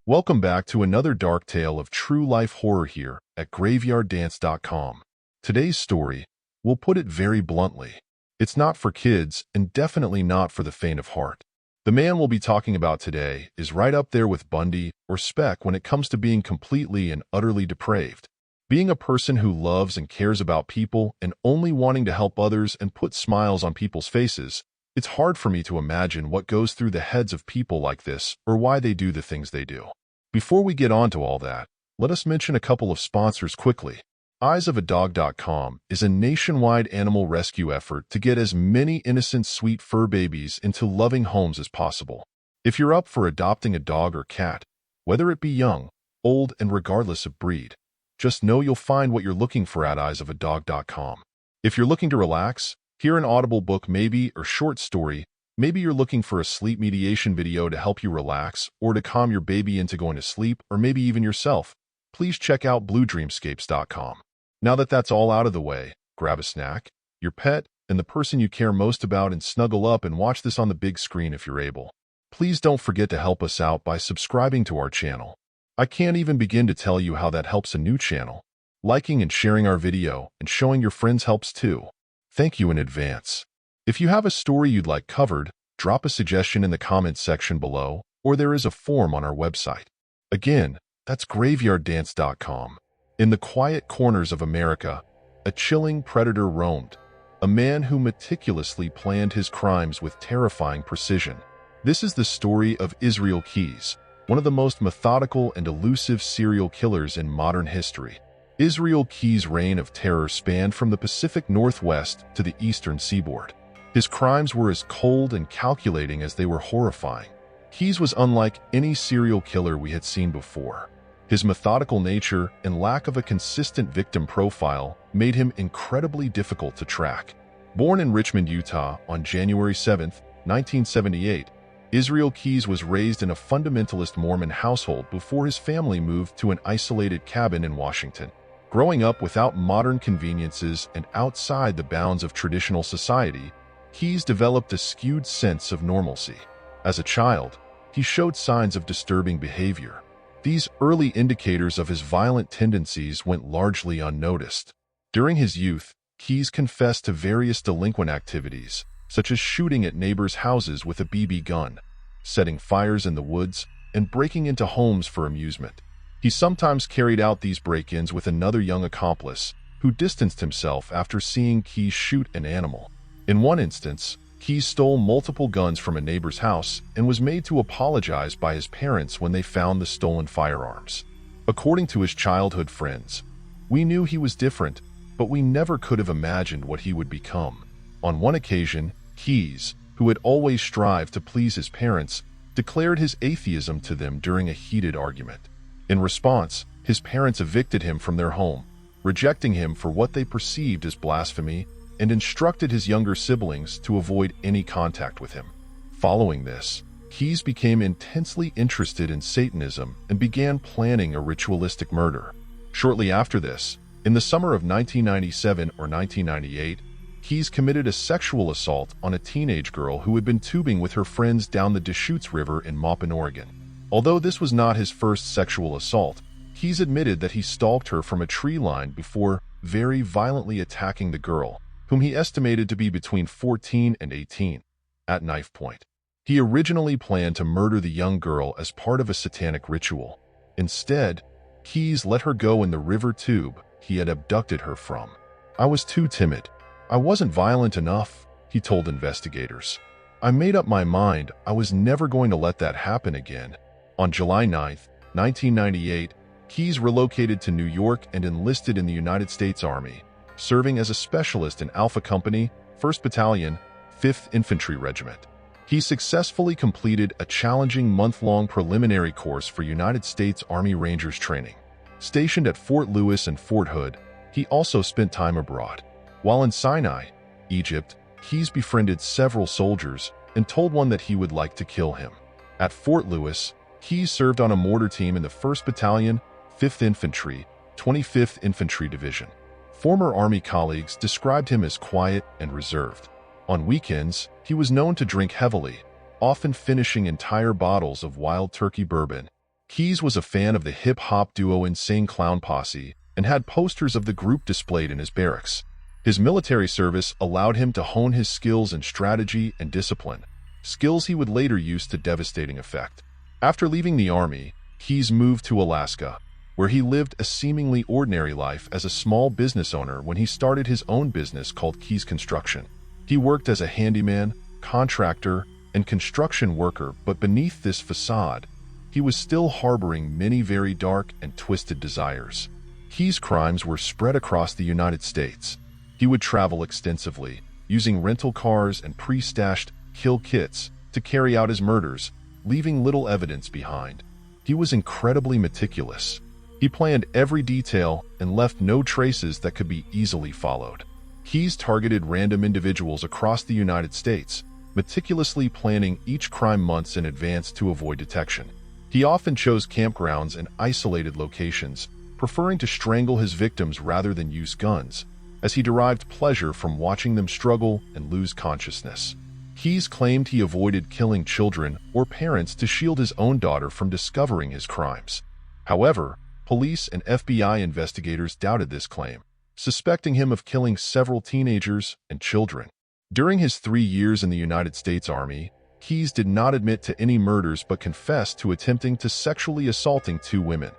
Welcome back to another dark tale of true life horror here at graveyarddance.com. Today's story, we'll put it very bluntly, it's not for kids and definitely not for the faint of heart. The man we'll be talking about today is right up there with Bundy or Speck when it comes to being completely and utterly depraved. Being a person who loves and cares about people and only wanting to help others and put smiles on people's faces, it's hard for me to imagine what goes through the heads of people like this or why they do the things they do. Before we get on to all that, let us mention a couple of sponsors quickly. EyesOfADog.com is a nationwide animal rescue effort to get as many innocent sweet fur babies into loving homes as possible. If you're up for adopting a dog or cat, whether it be young, old, and regardless of breed, just know you'll find what you're looking for at EyesOfADog.com. If you're looking to relax, hear an audible book maybe or short story, maybe you're looking for a sleep mediation video to help you relax or to calm your baby into going to sleep or maybe even yourself, please check out BlueDreamscapes.com. Now that that's all out of the way, grab a snack, your pet, and the person you care most about and snuggle up and watch this on the big screen if you're able. Please don't forget to help us out by subscribing to our channel. I can't even begin to tell you how that helps a new channel. Liking and sharing our video and showing your friends helps too. Thank you in advance. If you have a story you'd like covered, drop a suggestion in the comments section below, or there is a form on our website. Again, that's graveyarddance.com. In the quiet corners of America, a chilling predator roamed, a man who meticulously planned his crimes with terrifying precision. This is the story of Israel Keyes, one of the most methodical and elusive serial killers in modern history. Israel Keyes' reign of terror spanned from the Pacific Northwest to the eastern seaboard. His crimes were as cold and calculating as they were horrifying. Keyes was unlike any serial killer we had seen before. His methodical nature and lack of a consistent victim profile made him incredibly difficult to track. Born in Richmond, Utah on January 7, 1978, Israel Keyes was raised in a fundamentalist Mormon household before his family moved to an isolated cabin in Washington. Growing up without modern conveniences and outside the bounds of traditional society, Keyes developed a skewed sense of normalcy. As a child, he showed signs of disturbing behavior. These early indicators of his violent tendencies went largely unnoticed. During his youth, Keyes confessed to various delinquent activities, such as shooting at neighbors' houses with a BB gun, setting fires in the woods, and breaking into homes for amusement. He sometimes carried out these break-ins with another young accomplice, who distanced himself after seeing Keyes shoot an animal. In one instance, Keyes stole multiple guns from a neighbor's house and was made to apologize by his parents when they found the stolen firearms. According to his childhood friends, "We knew he was different, but we never could have imagined what he would become." On one occasion, Keyes, who had always strived to please his parents, declared his atheism to them during a heated argument. In response, his parents evicted him from their home, rejecting him for what they perceived as blasphemy, and instructed his younger siblings to avoid any contact with him. Following this, Keyes became intensely interested in Satanism and began planning a ritualistic murder. Shortly after this, in the summer of 1997 or 1998, Keyes committed a sexual assault on a teenage girl who had been tubing with her friends down the Deschutes River in Maupin, Oregon. Although this was not his first sexual assault, Keyes admitted that he stalked her from a tree line before very violently attacking the girl, whom he estimated to be between 14 and 18, at knife point. He originally planned to murder the young girl as part of a satanic ritual. Instead, Keyes let her go in the river tube he had abducted her from. "I was too timid. I wasn't violent enough," he told investigators. "I made up my mind I was never going to let that happen again." On July 9, 1998, Keyes relocated to New York and enlisted in the United States Army, serving as a specialist in Alpha Company, 1st Battalion, 5th Infantry Regiment. He successfully completed a challenging month-long preliminary course for United States Army Rangers training. Stationed at Fort Lewis and Fort Hood, he also spent time abroad. While in Sinai, Egypt, Keyes befriended several soldiers and told one that he would like to kill him. At Fort Lewis, Keyes served on a mortar team in the 1st Battalion, 5th Infantry, 25th Infantry Division. Former Army colleagues described him as quiet and reserved. On weekends, he was known to drink heavily, often finishing entire bottles of wild turkey bourbon Keyes was a fan of the hip-hop duo Insane Clown Posse and had posters of the group displayed in his barracks. His military service allowed him to hone his skills in strategy and discipline, skills he would later use to devastating effect. After leaving the Army, Keyes moved to Alaska, where he lived a seemingly ordinary life as a small business owner when he started his own business called Keyes Construction. He worked as a handyman, contractor, and construction worker, but beneath this facade, he was still harboring many very dark and twisted desires. Keyes' crimes were spread across the United States. He would travel extensively, using rental cars and pre-stashed kill kits to carry out his murders, leaving little evidence behind. He was incredibly meticulous. He planned every detail and left no traces that could be easily followed. Keyes targeted random individuals across the United States, meticulously planning each crime months in advance to avoid detection. He often chose campgrounds and isolated locations, preferring to strangle his victims rather than use guns, as he derived pleasure from watching them struggle and lose consciousness. Keyes claimed he avoided killing children or parents to shield his own daughter from discovering his crimes. However, police and FBI investigators doubted this claim, suspecting him of killing several teenagers and children. During his 3 years in the United States Army, Keyes did not admit to any murders but confessed to attempting to sexually assaulting 2 women,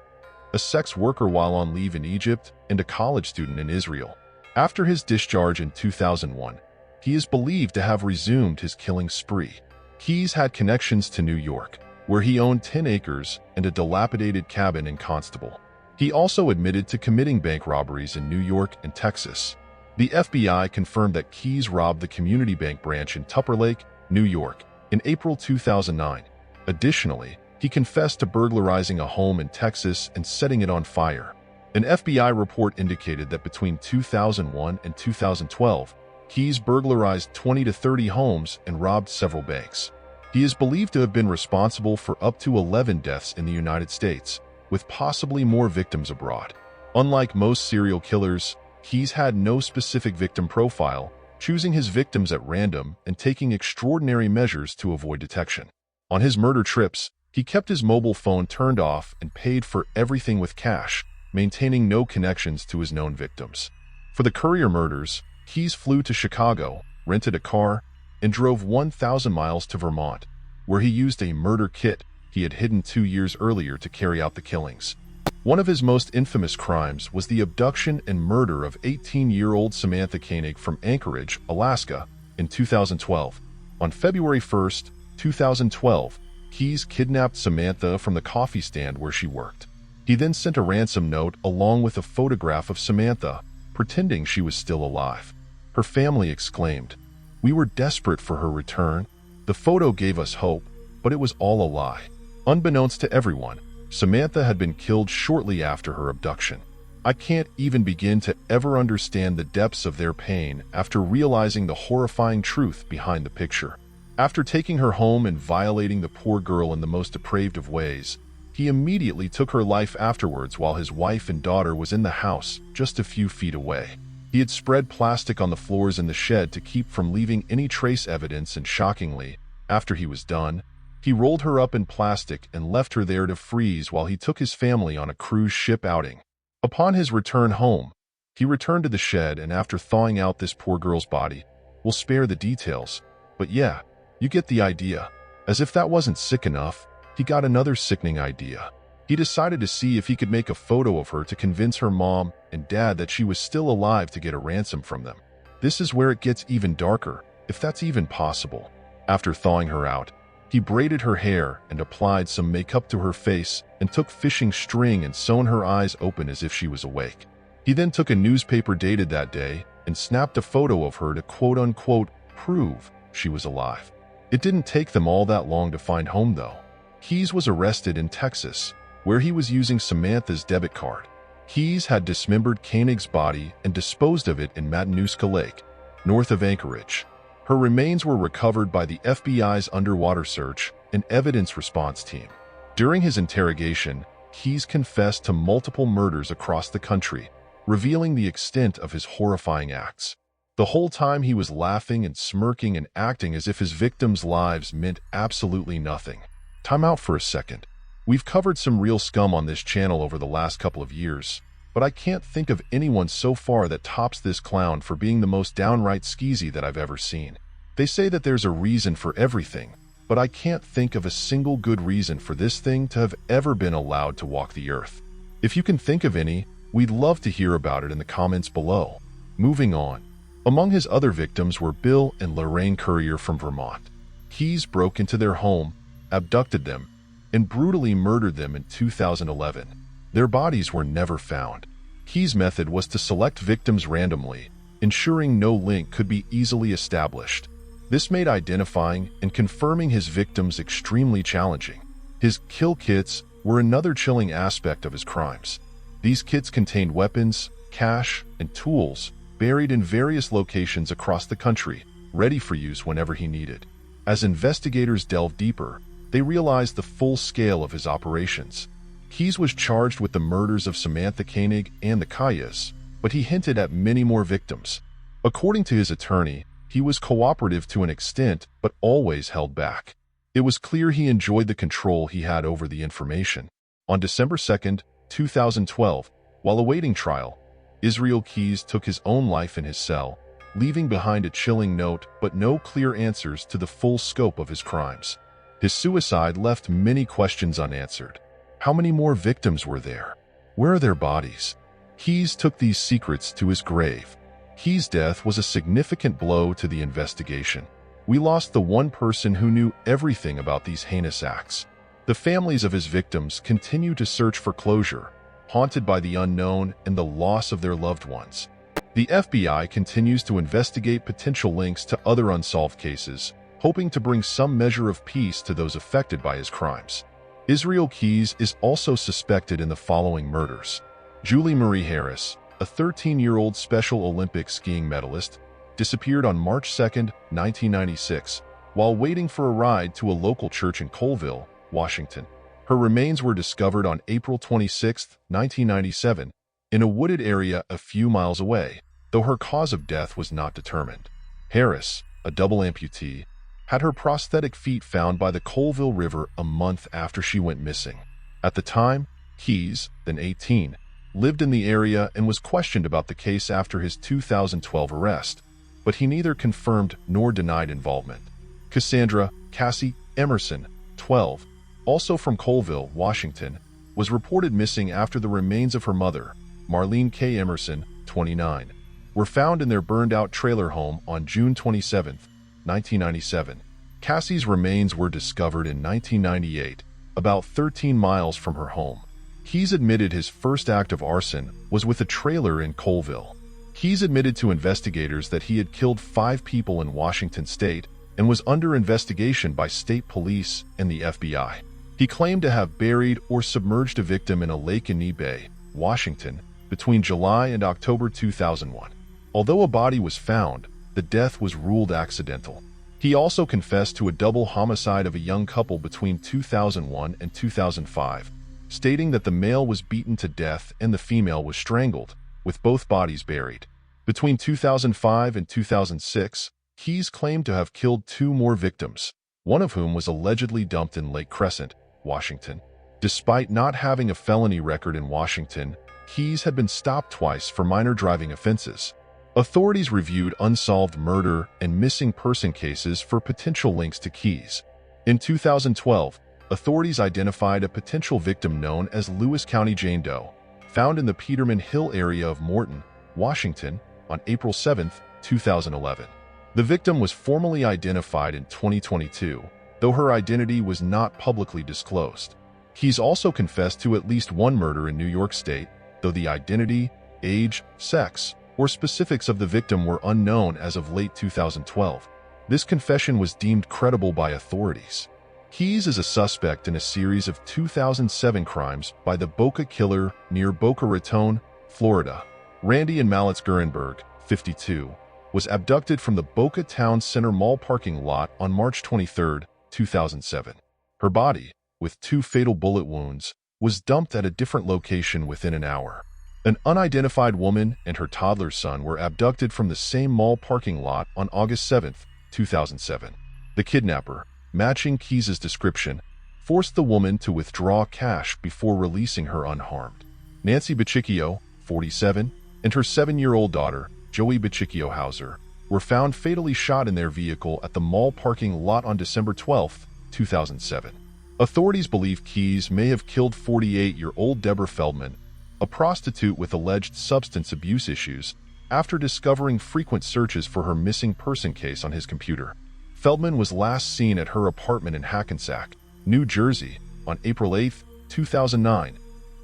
a sex worker while on leave in Egypt and a college student in Israel. After his discharge in 2001, he is believed to have resumed his killing spree. Keyes had connections to New York, where he owned 10 acres and a dilapidated cabin in Constable. He also admitted to committing bank robberies in New York and Texas. The FBI confirmed that Keyes robbed the Community Bank branch in Tupper Lake, New York, in April 2009. Additionally, he confessed to burglarizing a home in Texas and setting it on fire. An FBI report indicated that between 2001 and 2012, Keyes burglarized 20 to 30 homes and robbed several banks. He is believed to have been responsible for up to 11 deaths in the United States, with possibly more victims abroad. Unlike most serial killers, Keyes had no specific victim profile, choosing his victims at random and taking extraordinary measures to avoid detection. On his murder trips, he kept his mobile phone turned off and paid for everything with cash, maintaining no connections to his known victims. For the Courier murders, Keyes flew to Chicago, rented a car, and drove 1,000 miles to Vermont, where he used a murder kit he had hidden 2 years earlier to carry out the killings. One of his most infamous crimes was the abduction and murder of 18-year-old Samantha Koenig from Anchorage, Alaska, in 2012. On February 1, 2012, Keyes kidnapped Samantha from the coffee stand where she worked. He then sent a ransom note along with a photograph of Samantha, pretending she was still alive. Her family exclaimed, "We were desperate for her return. The photo gave us hope, but it was all a lie." Unbeknownst to everyone, Samantha had been killed shortly after her abduction. I can't even begin to ever understand the depths of their pain after realizing the horrifying truth behind the picture. After taking her home and violating the poor girl in the most depraved of ways, he immediately took her life afterwards while his wife and daughter was in the house just a few feet away. He had spread plastic on the floors in the shed to keep from leaving any trace evidence, and shockingly, after he was done, he rolled her up in plastic and left her there to freeze while he took his family on a cruise ship outing. Upon his return home, he returned to the shed, and after thawing out this poor girl's body, we'll spare the details, but yeah, you get the idea. As if that wasn't sick enough, he got another sickening idea. He decided to see if he could make a photo of her to convince her mom and dad that she was still alive to get a ransom from them. This is where it gets even darker, if that's even possible. After thawing her out, he braided her hair and applied some makeup to her face and took fishing string and sewn her eyes open as if she was awake. He then took a newspaper dated that day and snapped a photo of her to quote-unquote prove she was alive. It didn't take them all that long to find home though. Keyes was arrested in Texas, where he was using Samantha's debit card. Keyes had dismembered Koenig's body and disposed of it in Matanuska Lake, north of Anchorage. Her remains were recovered by the FBI's underwater search and evidence response team. During his interrogation, Keyes confessed to multiple murders across the country, revealing the extent of his horrifying acts. The whole time he was laughing and smirking and acting as if his victims' lives meant absolutely nothing. Time out for a second. We've covered some real scum on this channel over the last couple of years, but I can't think of anyone so far that tops this clown for being the most downright skeezy that I've ever seen. They say that there's a reason for everything, but I can't think of a single good reason for this thing to have ever been allowed to walk the earth. If you can think of any, we'd love to hear about it in the comments below. Moving on. Among his other victims were Bill and Lorraine Currier from Vermont. Keyes broke into their home, abducted them, and brutally murdered them in 2011. Their bodies were never found. Keyes' method was to select victims randomly, ensuring no link could be easily established. This made identifying and confirming his victims extremely challenging. His kill kits were another chilling aspect of his crimes. These kits contained weapons, cash, and tools buried in various locations across the country, ready for use whenever he needed. As investigators delved deeper, they realized the full scale of his operations. Keyes was charged with the murders of Samantha Koenig and the Kayas, but he hinted at many more victims. According to his attorney, he was cooperative to an extent, but always held back. It was clear he enjoyed the control he had over the information. On December 2, 2012, while awaiting trial, Israel Keyes took his own life in his cell, leaving behind a chilling note but no clear answers to the full scope of his crimes. His suicide left many questions unanswered. How many more victims were there? Where are their bodies? Keyes took these secrets to his grave. Keyes' death was a significant blow to the investigation. We lost the one person who knew everything about these heinous acts. The families of his victims continue to search for closure, haunted by the unknown and the loss of their loved ones. The FBI continues to investigate potential links to other unsolved cases, hoping to bring some measure of peace to those affected by his crimes. Israel Keyes is also suspected in the following murders. Julie Marie Harris, a 13-year-old Special Olympics skiing medalist, disappeared on March 2, 1996, while waiting for a ride to a local church in Colville, Washington. Her remains were discovered on April 26, 1997, in a wooded area a few miles away, though her cause of death was not determined. Harris, a double amputee, had her prosthetic feet found by the Colville River a month after she went missing. At the time, Keyes, then 18, lived in the area and was questioned about the case after his 2012 arrest, but he neither confirmed nor denied involvement. Cassandra Cassie Emerson, 12, also from Colville, Washington, was reported missing after the remains of her mother, Marlene K. Emerson, 29, were found in their burned-out trailer home on June 27, 1997. Cassie's remains were discovered in 1998, about 13 miles from her home. Keyes admitted his first act of arson was with a trailer in Colville. Keyes admitted to investigators that he had killed 5 people in Washington state and was under investigation by state police and the FBI. He claimed to have buried or submerged a victim in a lake in Bay, Washington, between July and October 2001. Although a body was found, the death was ruled accidental. He also confessed to a double homicide of a young couple between 2001 and 2005, stating that the male was beaten to death and the female was strangled, with both bodies buried. Between 2005 and 2006, Keyes claimed to have killed 2 more victims, one of whom was allegedly dumped in Lake Crescent, Washington. Despite not having a felony record in Washington, Keyes had been stopped twice for minor driving offenses. Authorities reviewed unsolved murder and missing person cases for potential links to Keyes. In 2012, authorities identified a potential victim known as Lewis County Jane Doe, found in the Peterman Hill area of Morton, Washington, on April 7, 2011. The victim was formally identified in 2022, though her identity was not publicly disclosed. Keyes also confessed to at least one murder in New York State, though the identity, age, sex, or specifics of the victim were unknown as of late 2012. This confession was deemed credible by authorities. Keyes is a suspect in a series of 2007 crimes by the Boca Killer near Boca Raton, Florida. Randy and Malitz Gurenberg, 52, was abducted from the Boca Town Center Mall parking lot on March 23, 2007. Her body, with 2 fatal bullet wounds, was dumped at a different location within an hour. An unidentified woman and her toddler son were abducted from the same mall parking lot on August 7, 2007. The kidnapper, matching Keyes' description, forced the woman to withdraw cash before releasing her unharmed. Nancy Bachicchio, 47, and her 7-year-old daughter, Joey Bachicchio Hauser, were found fatally shot in their vehicle at the mall parking lot on December 12, 2007. Authorities believe Keyes may have killed 48-year-old Deborah Feldman, a prostitute with alleged substance abuse issues, after discovering frequent searches for her missing person case on his computer. Feldman was last seen at her apartment in Hackensack, New Jersey, on April 8, 2009,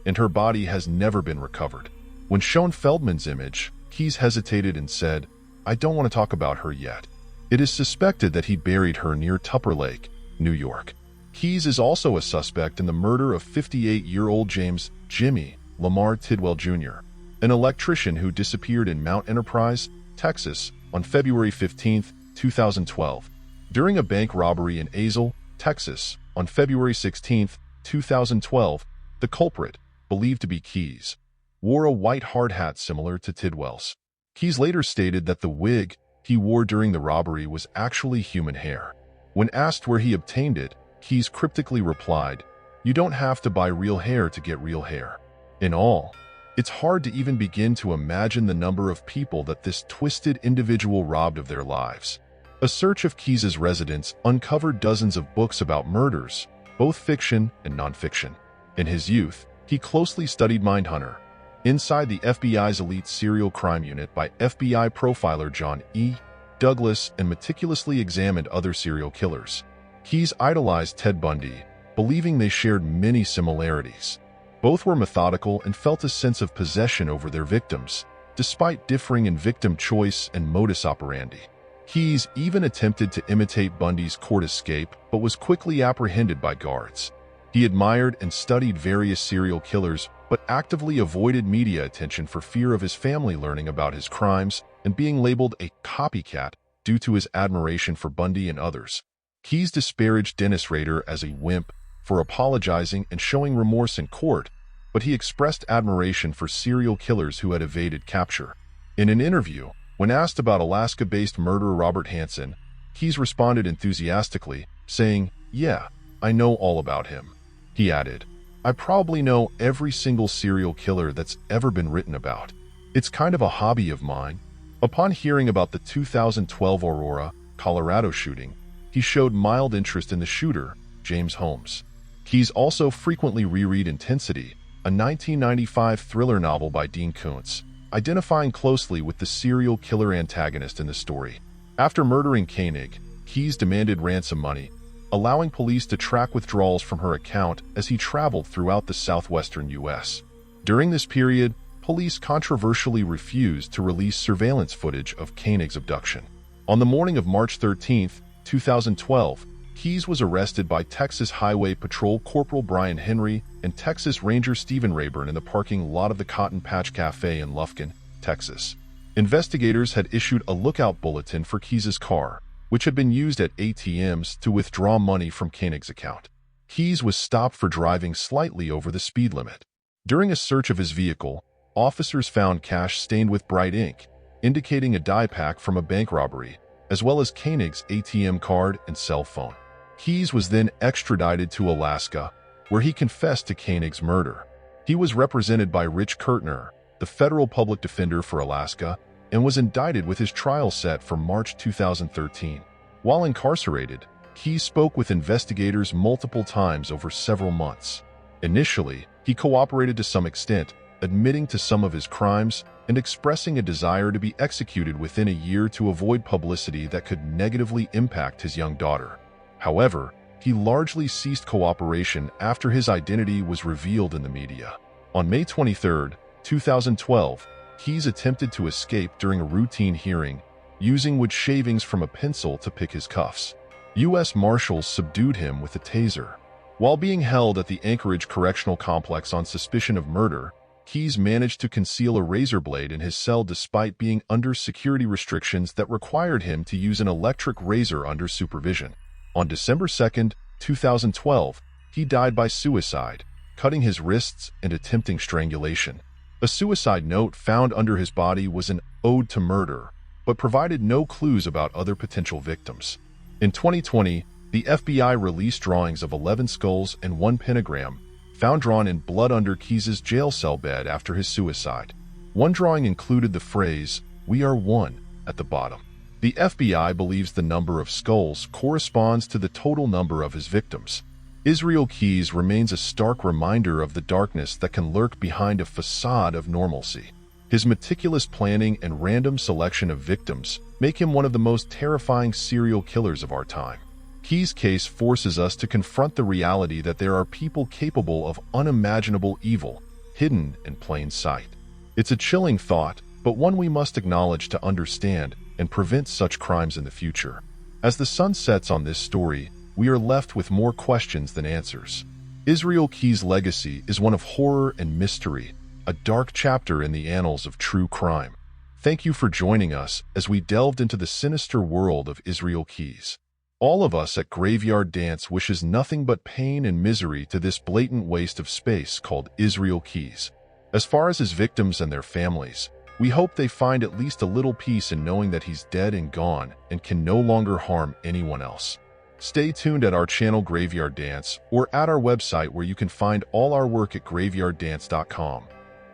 and her body has never been recovered. When shown Feldman's image, Keyes hesitated and said, "I don't want to talk about her yet." It is suspected that he buried her near Tupper Lake, New York. Keyes is also a suspect in the murder of 58-year-old James "Jimmy" Lamar Tidwell Jr., an electrician who disappeared in Mount Enterprise, Texas, on February 15, 2012. During a bank robbery in Azle, Texas, on February 16, 2012, the culprit, believed to be Keyes, wore a white hard hat similar to Tidwell's. Keyes later stated that the wig he wore during the robbery was actually human hair. When asked where he obtained it, Keyes cryptically replied, "You don't have to buy real hair to get real hair." In all, it's hard to even begin to imagine the number of people that this twisted individual robbed of their lives. A search of Keyes' residence uncovered dozens of books about murders, both fiction and nonfiction. In his youth, he closely studied Mindhunter, inside the FBI's elite serial crime unit by FBI profiler John E. Douglas, and meticulously examined other serial killers. Keyes idolized Ted Bundy, believing they shared many similarities. Both were methodical and felt a sense of possession over their victims, despite differing in victim choice and modus operandi. Keyes even attempted to imitate Bundy's court escape, but was quickly apprehended by guards. He admired and studied various serial killers, but actively avoided media attention for fear of his family learning about his crimes and being labeled a copycat due to his admiration for Bundy and others. Keyes disparaged Dennis Rader as a wimp for apologizing and showing remorse in court, but he expressed admiration for serial killers who had evaded capture. In an interview, when asked about Alaska-based murderer Robert Hansen, Keyes responded enthusiastically, saying, "Yeah, I know all about him." He added, "I probably know every single serial killer that's ever been written about. It's kind of a hobby of mine." Upon hearing about the 2012 Aurora, Colorado shooting, he showed mild interest in the shooter, James Holmes. Keyes also frequently reread Intensity, a 1995 thriller novel by Dean Koontz, identifying closely with the serial killer antagonist in the story. After murdering Koenig, Keyes demanded ransom money, allowing police to track withdrawals from her account as he traveled throughout the southwestern U.S. During this period, police controversially refused to release surveillance footage of Koenig's abduction. On the morning of March 13, 2012, Keyes was arrested by Texas Highway Patrol Corporal Brian Henry and Texas Ranger Stephen Rayburn in the parking lot of the Cotton Patch Cafe in Lufkin, Texas. Investigators had issued a lookout bulletin for Keyes' car, which had been used at ATMs to withdraw money from Koenig's account. Keyes was stopped for driving slightly over the speed limit. During a search of his vehicle, officers found cash stained with bright ink, indicating a die pack from a bank robbery, as well as Koenig's ATM card and cell phone. Keyes was then extradited to Alaska, where he confessed to Koenig's murder. He was represented by Rich Kurtner, the federal public defender for Alaska, and was indicted with his trial set for March 2013. While incarcerated, Keyes spoke with investigators multiple times over several months. Initially, he cooperated to some extent, admitting to some of his crimes and expressing a desire to be executed within a year to avoid publicity that could negatively impact his young daughter. However, he largely ceased cooperation after his identity was revealed in the media. On May 23, 2012, Keyes attempted to escape during a routine hearing, using wood shavings from a pencil to pick his cuffs. U.S. Marshals subdued him with a taser. While being held at the Anchorage Correctional Complex on suspicion of murder, Keyes managed to conceal a razor blade in his cell despite being under security restrictions that required him to use an electric razor under supervision. On December 2, 2012, he died by suicide, cutting his wrists and attempting strangulation. A suicide note found under his body was an ode to murder, but provided no clues about other potential victims. In 2020, The FBI released drawings of 11 skulls and 1 pentagram, found drawn in blood under Keyes' jail cell bed after his suicide. One drawing included the phrase, "We are one," at the bottom. The FBI believes the number of skulls corresponds to the total number of his victims. Israel Keyes remains a stark reminder of the darkness that can lurk behind a facade of normalcy. His meticulous planning and random selection of victims make him one of the most terrifying serial killers of our time. Keyes' case forces us to confront the reality that there are people capable of unimaginable evil, hidden in plain sight. It's a chilling thought, but one we must acknowledge to understand and prevent such crimes in the future. As the sun sets on this story, we are left with more questions than answers. Israel Keyes' legacy is one of horror and mystery, a dark chapter in the annals of true crime. Thank you for joining us as we delved into the sinister world of Israel Keyes. All of us at Graveyard Dance wishes nothing but pain and misery to this blatant waste of space called Israel Keyes. As far as his victims and their families, we hope they find at least a little peace in knowing that he's dead and gone and can no longer harm anyone else. Stay tuned at our channel Graveyard Dance or at our website where you can find all our work at graveyarddance.com.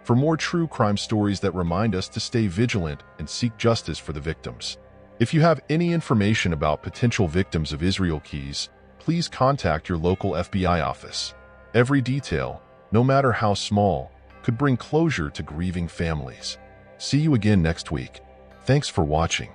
For more true crime stories that remind us to stay vigilant and seek justice for the victims. If you have any information about potential victims of Israel Keyes, please contact your local FBI office. Every detail, no matter how small, could bring closure to grieving families. See you again next week. Thanks for watching.